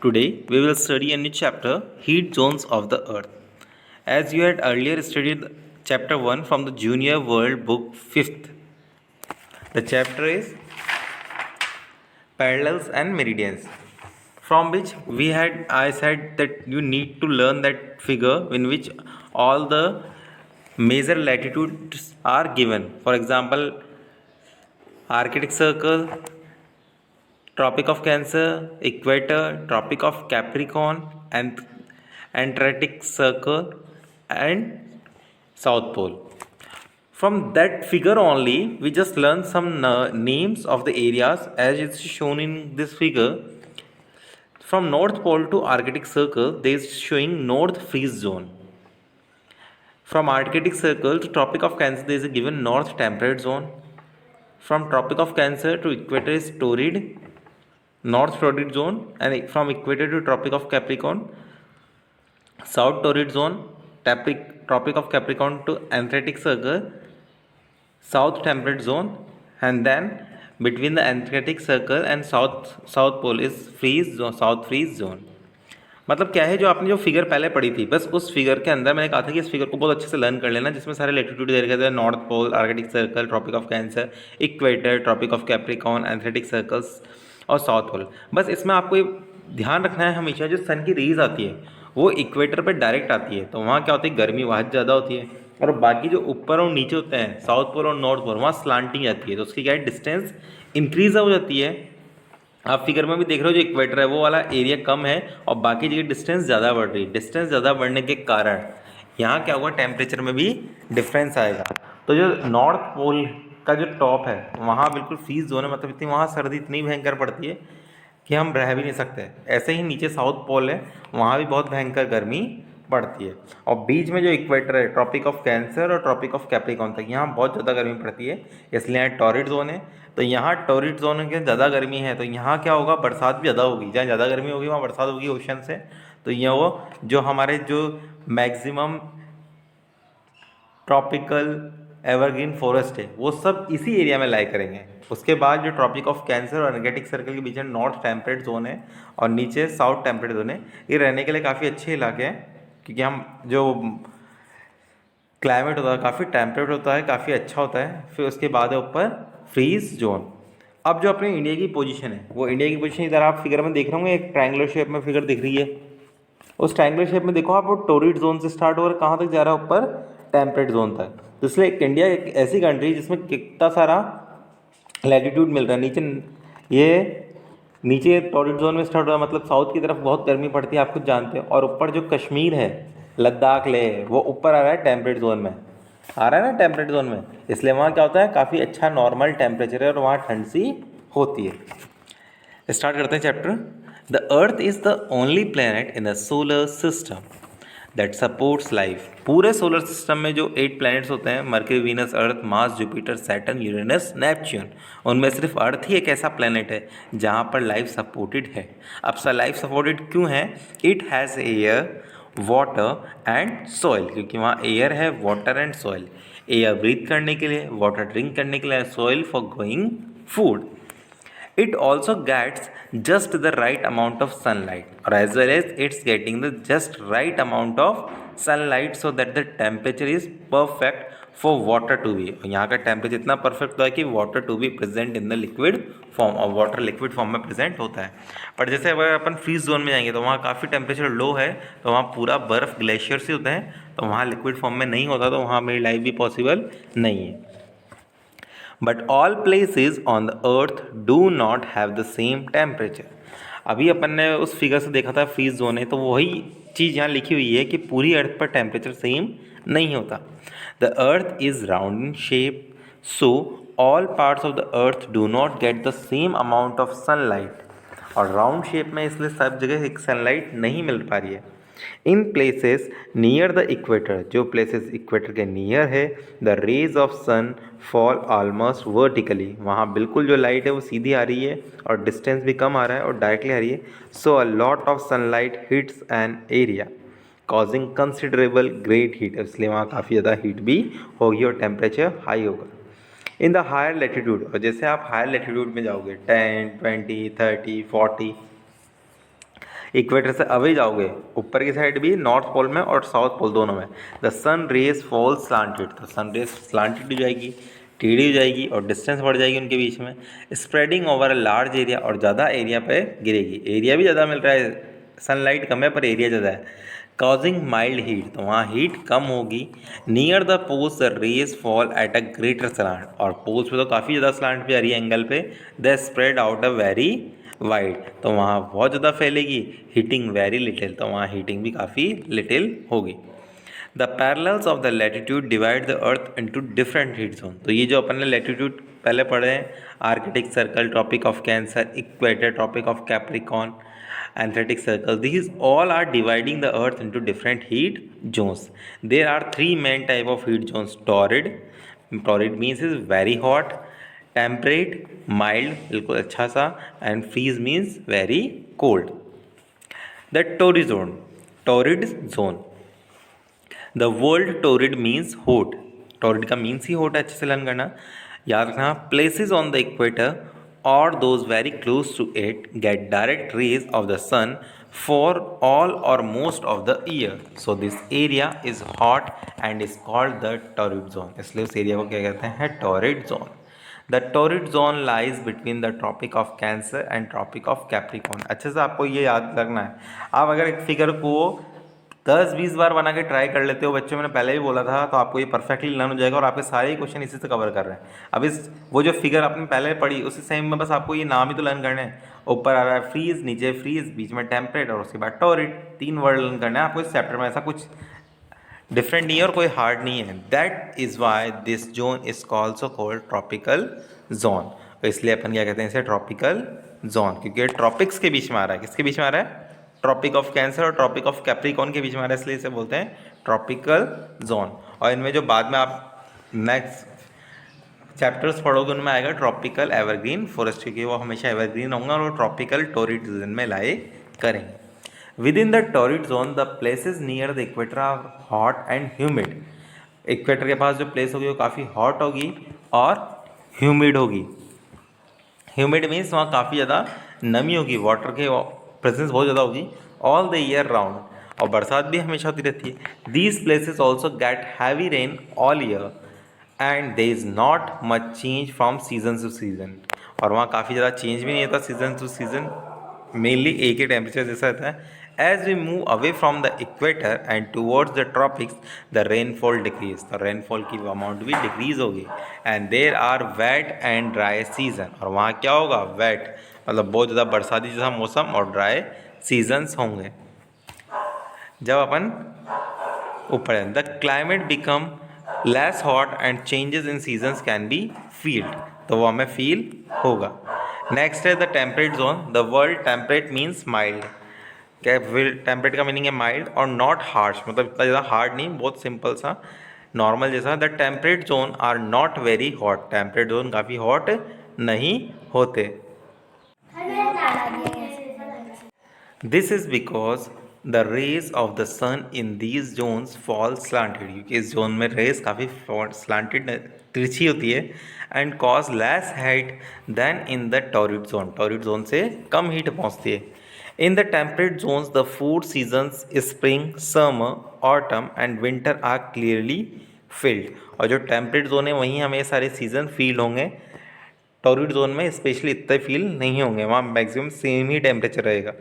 Today we will study a new chapter, Heat Zones of the Earth. As you had earlier studied chapter 1 from the Junior World Book 5th. The chapter is Parallels and Meridians. From which I said that you need to learn that figure in which all the major latitudes are given. For example, Arctic Circle, Tropic of Cancer, Equator, Tropic of Capricorn, and Antarctic Circle, and South Pole. From that figure only, we just learn some names of the areas as it's shown in this figure. From North Pole to Arctic Circle, there is showing North Freeze Zone. From Arctic Circle to Tropic of Cancer, there is a given North Temperate Zone. From Tropic of Cancer to Equator is Torrid, North Torrid Zone, and from Equator to Tropic of Capricorn, South Torrid Zone, Tropic of Capricorn to Antarctic Circle, South Temperate Zone, and then between the Antarctic Circle and South Pole is Freeze Zone, South Freeze Zone. मतलब क्या है, जो आपने जो figure पहले पढ़ी थी, बस उस फिगर के अंदर मैंने कहा था कि इस फिगर को बहुत अच्छे से लर्न कर लेना, जिसमें सारे लैटिट्यूड दे रखे थे, north pole, Arctic circle, tropic of Cancer, equator, tropic of Capricorn, Antarctic circles और साउथ पोल. बस इसमें आपको ध्यान रखना है हमेशा जो सन की रेज आती है वो इक्वेटर पर डायरेक्ट आती है, तो वहाँ क्या होती है, गर्मी वहाँ ज़्यादा होती है, और बाकी जो ऊपर और नीचे होते हैं, साउथ पोल और नॉर्थ पोल, वहाँ स्लांटिंग जाती है, तो उसकी क्या है, डिस्टेंस इंक्रीज हो जाती है. आप फिगर में भी देख रहे हो जो इक्वेटर है वो वाला एरिया कम है और बाकी जगह डिस्टेंस ज़्यादा बढ़ रही है. डिस्टेंस ज़्यादा बढ़ने के कारण यहाँ क्या होगा, टेम्परेचर में भी डिफरेंस आएगा. तो जो नॉर्थ पोल का जो टॉप है वहाँ बिल्कुल फ्रीज जोन है, मतलब इतनी वहाँ सर्दी इतनी भयंकर पड़ती है कि हम रह भी नहीं सकते. ऐसे ही नीचे साउथ पोल है, वहाँ भी बहुत भयंकर गर्मी पड़ती है. और बीच में जो इक्वेटर है, ट्रॉपिक ऑफ कैंसर और ट्रॉपिक ऑफ कैप्रिकॉर्न तक, यहाँ बहुत ज़्यादा गर्मी पड़ती है, इसलिए यहाँ टॉरिड जोन है. तो यहाँ टॉरिड जोन के ज़्यादा गर्मी है, तो यहाँ क्या होगा, बरसात भी ज़्यादा होगी. जहाँ ज़्यादा गर्मी होगी वहाँ बरसात होगी ओशन से. तो ये वो जो हमारे जो मैक्सिमम ट्रॉपिकल एवरग्रीन फॉरेस्ट है वो सब इसी एरिया में लाई करेंगे. उसके बाद जो ट्रॉपिक ऑफ कैंसर और एनर्गेटिक सर्कल के बीच में नॉर्थ टेम्परेट जोन है और नीचे साउथ टेम्परेट जोन है, ये रहने के लिए काफ़ी अच्छे इलाके हैं, क्योंकि हम जो क्लाइमेट होता है काफ़ी टेम्परेट होता है, काफ़ी अच्छा होता है. फिर उसके बाद है ऊपर फ्रीज जोन. अब जो अपने इंडिया की पोजीशन है वो इंडिया की पोजीशन इधर आप फिगर में देख रहे होंगे, एक ट्रायंगुलर शेप में फिगर दिख रही है. उस ट्रायंगुलर शेप में देखो आप, वो टोरिड जोन से स्टार्ट हो रहा है, कहाँ तक जा रहा है, ऊपर टेम्परेट जोन तक. तो इसलिए इंडिया एक ऐसी कंट्री जिसमें कितना सारा लैटिट्यूड मिल रहा है. नीचे टॉरिड जोन में स्टार्ट हो रहा है, मतलब साउथ की तरफ बहुत गर्मी पड़ती है, आप खुद जानते हैं. और ऊपर जो कश्मीर है, लद्दाख लेह, वो ऊपर आ रहा है टेम्परेट जोन में, आ रहा है ना टेम्परेट जोन में, इसलिए वहाँ क्या होता है, काफ़ी अच्छा नॉर्मल टेम्परेचर है और वहाँ ठंड सी होती है. स्टार्ट करते हैं chapter. The earth is the only planet in the solar system that supports life. पूरे सोलर सिस्टम में जो 8 प्लैनेट्स होते हैं, Mercury, Venus, Earth, Mars, Jupiter, Saturn, Uranus, Neptune, उनमें सिर्फ अर्थ ही एक ऐसा प्लैनेट है जहाँ पर लाइफ सपोर्टेड है. अब लाइफ सपोर्टेड क्यों है? It has air, water and soil, क्योंकि वहाँ एयर है, water and soil. Air breathe करने के लिए, वाटर ड्रिंक करने के लिए, soil for growing food. It also gets just the right amount of sunlight, or as well as it's getting the just right amount of sunlight so that the temperature is perfect for water to be. यहाँ का temperature इतना perfect होता है कि water to be present in the liquid form, और water liquid form में present होता है. पर जैसे अगर अपन फ्रीज जोन में जाएंगे तो वहाँ काफ़ी टेम्परेचर लो है, तो वहाँ पूरा बर्फ़ ग्लेशियर से होता है, तो वहाँ लिक्विड फॉर्म में नहीं होता, तो वहाँ मेरी लाइफ भी पॉसिबल नहीं है. But all places on the earth do not have the same temperature. अभी अपन ने उस फिगर से देखा था फ्रीज जोन है, तो वही चीज़ यहाँ लिखी हुई है कि पूरी अर्थ पर टेम्परेचर सेम नहीं होता. The earth is round in shape, so all parts of the earth do not get the same amount of sunlight. और राउंड शेप में इसलिए सब जगह एक सनलाइट नहीं मिल पा रही है. In places near the equator, जो प्लेसेस इक्वेटर के नियर है, the rays of sun fall almost vertically, वहाँ बिल्कुल जो लाइट है वो सीधी आ रही है और डिस्टेंस भी कम आ रहा है और डायरेक्टली आ रही है. So a lot of sunlight hits an area causing considerable great heat, इसलिए वहाँ काफ़ी ज़्यादा हीट भी होगी और टेम्परेचर हाई होगा. इन द हायर लेटीट्यूड, और जैसे आप हायर लेटीट्यूड में जाओगे 10, 20, 30, 40, इक्वेटर से अवे जाओगे ऊपर की साइड भी, नॉर्थ पोल में और साउथ पोल दोनों में, the sun rays fall slanted, तो सन रेज स्लांटेड हो जाएगी, टेढ़ी हो जाएगी और डिस्टेंस बढ़ जाएगी उनके बीच में, spreading over a large area, और ज़्यादा एरिया पे गिरेगी, एरिया भी ज़्यादा मिल रहा है, सनलाइट कम है पर एरिया ज़्यादा है, काउजिंग माइल्ड हीट, तो वहाँ हीट कम होगी, near the poles the rays fall at a greater slant, और पोल्स पे तो काफ़ी ज़्यादा स्लांट पे आ रही है एंगल पे, the spread out a very wide, तो वहाँ बहुत ज़्यादा फैलेगी, हीटिंग वेरी लिटिल, तो वहाँ हीटिंग भी काफ़ी लिटिल होगी। The parallels of the latitude divide the earth into different heat zone, तो ये जो अपन ने लैटिट्यूड पहले पढ़े हैं, Arctic circle, tropic of Cancer, equator, tropic of Capricorn, Antarctic Circle, these all are dividing the earth into different heat zones. There are three main type of heat zones: torrid means is very hot, temperate mild बिल्कुल अच्छा सा, and freeze means very cold. The torrid zone, the word torrid means hot, torrid का means ही hot है, अच्छे से learn करना, याद रखना, प्लेसेस ऑन द इक्वेटर और those very close to it get direct rays of the sun for all or most of the year, so this area is hot and is called the torrid zone, इसलिए उस area को क्या कहते हैं, torrid zone. The torrid zone lies between the Tropic of Cancer and Tropic of Capricorn, अच्छे से आपको ये याद रखना है। आप अगर एक फिगर को 10-20 बार बना के ट्राई कर लेते हो बच्चों, मैंने पहले भी बोला था, तो आपको ये परफेक्टली लर्न हो जाएगा और आपके सारे ही क्वेश्चन इसी से कवर कर रहे हैं। अब इस वो जो फिगर आपने पहले पढ़ी उसी सेम में बस आपको ये नाम ही तो लर्न करने हैं, ऊपर आ रहा है फ्रीज, नीचे फ्रीज, बीच में टेम्परेट और उसके बाद टोरिड, 3 वर्ड लर्न करना है आपको इस चैप्टर में, ऐसा कुछ डिफरेंट नहीं है और कोई हार्ड नहीं है। That is why this zone is also called tropical zone, तो इसलिए अपन क्या कहते हैं इसे, ट्रॉपिकल जोन, क्योंकि ट्रॉपिक्स के बीच में आ रहा है, किसके बीच में आ रहा है, ट्रॉपिक ऑफ कैंसर और ट्रॉपिक ऑफ कैप्रिकॉर्न के बीच में आ रहा है, इसलिए इसे बोलते हैं ट्रॉपिकल जोन। और इनमें जो बाद में आप नेक्स्ट चैप्टर्स पढ़ोगे उनमें आएगा ट्रॉपिकल एवरग्रीन फॉरेस्ट, क्योंकि वो हमेशा एवरग्रीन होंगे और वो ट्रॉपिकल टोरिड जोन में लाई करेंगे। Within the torrid zone the places near the equator are hot and humid, equator के पास जो प्लेस होगी वो काफ़ी हॉट होगी और ह्यूमिड होगी। ह्यूमिड मीन्स वहाँ काफ़ी ज़्यादा नमी होगी, वाटर के प्रेजेंस बहुत ज़्यादा होगी ऑल द ईयर राउंड, और बरसात भी हमेशा होती रहती है। These places also get heavy rain all year and they is not much change from season two season, और वहाँ काफ़ी ज़्यादा चेंज भी नहीं होता सीजन टू सीजन, मेनली एक ही टेम्परेचर जैसा रहता है। As we move away from the equator and towards the tropics the rainfall decrease, तो रेनफॉल की अमाउंट भी डिक्रीज होगी। And there are wet and dry season, और वहाँ क्या होगा, वेट मतलब बहुत ज़्यादा बरसाती जैसा मौसम और ड्राई सीजन्स होंगे। जब अपन ऊपर है, the climate become less hot and changes in seasons can be field, तो वो हमें फील होगा। नेक्स्ट है the temperate zone, the world temperate means mild, क्या टेम्परेट का मीनिंग है माइल्ड और नॉट हार्श, मतलब इतना ज़्यादा हार्ड नहीं, बहुत सिंपल सा नॉर्मल जैसा। The temperate zone are not very hot, temperate zone काफ़ी हॉट नहीं होते। This is because the rays of the sun in these zones fall slanted, क्योंकि इस जोन में रेज काफ़ी स्लांटेड तिरछी होती है, and cause less heat than in the torrid zone, torrid zone से कम हीट पहुँचती है। In the temperate zones the 4 seasons spring, summer, autumn and winter are clearly feeled, और जो टेम्परेट जोन है वहीं हमें सारे सीजन फील होंगे, टॉरिड जोन में स्पेशली इतने फील नहीं होंगे, वहाँ मैक्सिमम सेम ही टेम्परेचर रहेगा।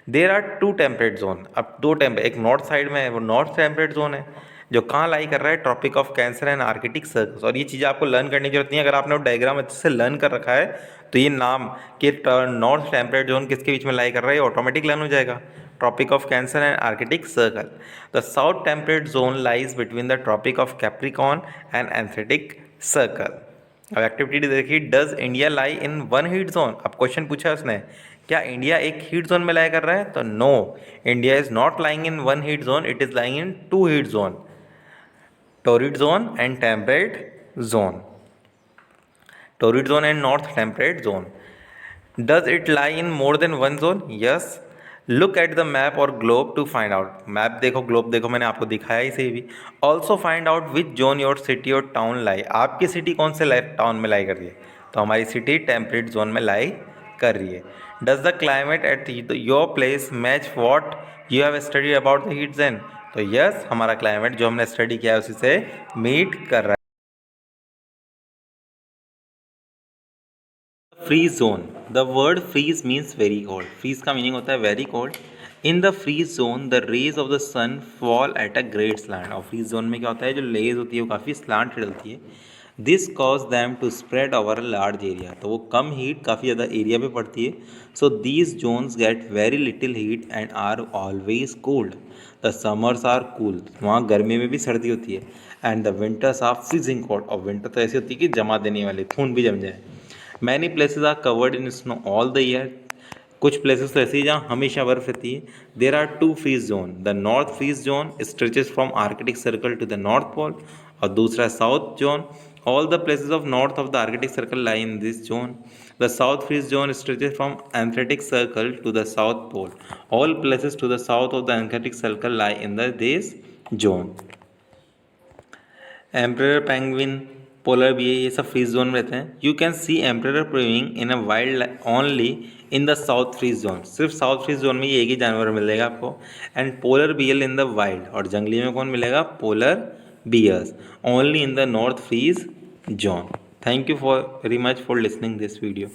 देर आर 2 टेम्परेट जोन, अब 2 टेम्परेट, एक नॉर्थ साइड में है, वो नॉर्थ टेम्परेट जोन है जो कहाँ लाई कर रहा है, Tropic of Cancer and Arctic Circles, और ये चीज़ें आपको लर्न करने की जरूरत नहीं है, अगर आपने वो डायग्राम अच्छे से लर्न कर रखा है तो ये नाम कि नॉर्थ टेम्परेट जोन किसके बीच में लाई कर रहा है ऑटोमेटिक लर्न हो जाएगा, Tropic of Cancer and Arctic Circle. The south temperate zone lies between the Tropic of Capricorn and Antarctic Circle. अब एक्टिविटी देखिए, does India lie in one heat zone, अब क्वेश्चन पूछा उसने, क्या इंडिया एक heat zone में लाई कर रहा है, तो no, India is not lying in one heat zone, it is lying in 2 heat zone, torrid zone and temperate zone, torrid zone and north temperate zone. Does it lie in more than one zone, yes, look at the map or globe to find out, map देखो globe देखो, मैंने आपको दिखाया इसे भी। Also find out which zone your city or town lie, आपकी city कौन से टाउन में लाई कर रही है, तो हमारी सिटी टेम्परेट जोन में लाई कर रही है। Does the climate at your place match what you have study about the heat zone? तो यस, हमारा क्लाइमेट जो हमने स्टडी किया है उसी से मीट कर रहा है। Freeze zone, the word freeze means very cold. Freeze का मीनिंग होता है very cold. In the freeze zone the rays of the sun fall at a great slant. और फ्रीज जोन में क्या होता है, जो रेज होती है वो काफ़ी स्लांटेड होती है। This cause them to spread over a large area. तो वो कम हीट काफ़ी ज़्यादा एरिया पे पड़ती है। So these zones get very little heat and are always cold. The summers are cool, वहाँ गर्मी में भी सर्दी होती है। And the winters are freezing cold, और विंटर तो ऐसी होती है कि जमा देने वाली, खून भी जम जाए। Many places are covered in snow all the year. कुछ प्लेसेस तो ऐसी हैं जहाँ हमेशा बर्फ रहती है। There are two freeze zone, the north freeze zone stretches from Arctic Circle to the North Pole, और दूसरा south zone. All the places of north of the Arctic Circle lie in this zone. The south freeze zone stretches from Antarctic Circle to the South Pole. All places to the south of the Antarctic Circle lie in the this zone. Emperor penguin, polar bear, ये सब freeze zone में रहते हैं। You can see emperor penguin in a wild only in the south freeze zone. सिर्फ south freeze zone में ये एक ही जानवर मिलेगा आपको। And polar bear in the wild, और जंगली में कौन मिलेगा, polar bears, only in the north freeze zone. Thank you for very much for listening this video.